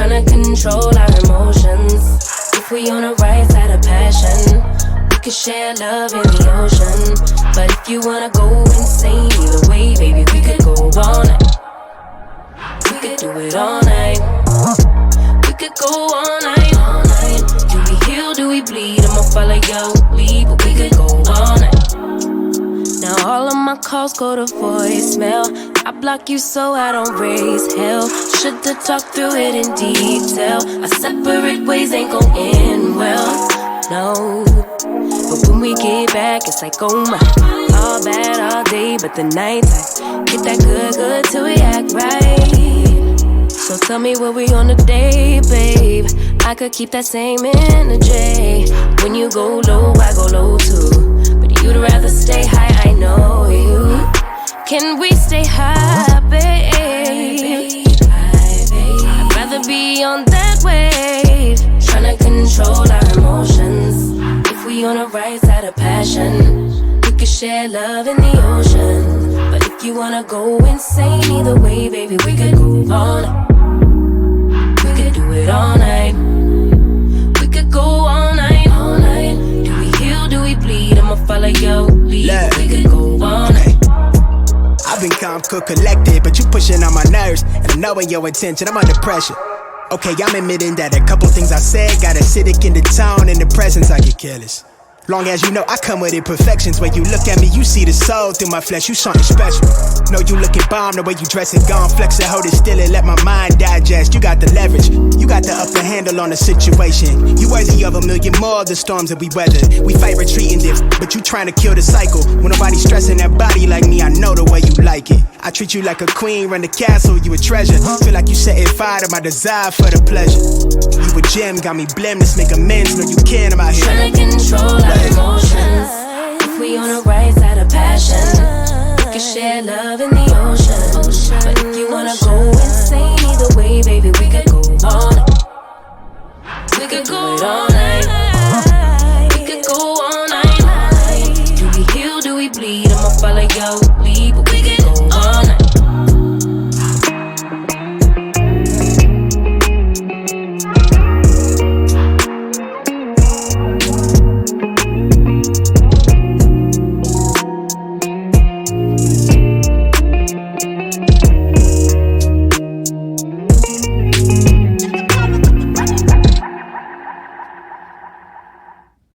tryna control our emotions. If we on the right side of passion, we could share love in the ocean. But if you wanna go insane, either way, baby, we could go all night. We could do it all night. We could go all night, all night. Do we heal, do we bleed? I'ma follow your lead, but we could go all night. Now all of my calls go to voicemail. I block you so I don't raise hell. Should've talked through it in detail. Our separate ways ain't gon' end well, no. But when we get back, it's like, oh my. All bad all day, but the night time get that good, good till we act right. So tell me what we on today, babe. I could keep that same energy. When you go low, I go low too. You'd rather stay high, I know you. Can we stay high, babe? I'd rather be on that wave. Tryna control our emotions. If we on the right side of passion, we could share love in the ocean. But if you wanna go insane, either way, baby, we could go all night. We could do it all night. We could go all night, all night. Do we heal, do we bleed? I'ma follow your lead. We could go all night. I've been calm, cool, collected, but you pushing on my nerves. And I know in your intention, I'm under pressure. Okay, I'm admitting that a couple things I said got acidic in the tone. In the presence, I get careless. Long as you know I come with imperfections. When you look at me, you see the soul through my flesh. You something special. Know you looking bomb, the way you dress it, gone flex it, hold it still and let my mind digest. You got the leverage, you got the upper handle on the situation. You worthy of a million more of the storms that we weathered. We fight retreating this, but you trying to kill the cycle. When nobody's stressing that body like me, I know the way you like it. I treat you like a queen, run the castle, you a treasure. Feel like you setting fire to my desire for the pleasure. You a gem, got me blemish, make amends, know you can, I'm out here trying to control our emotions. If we on the right side of passion, we can share love in the ocean. But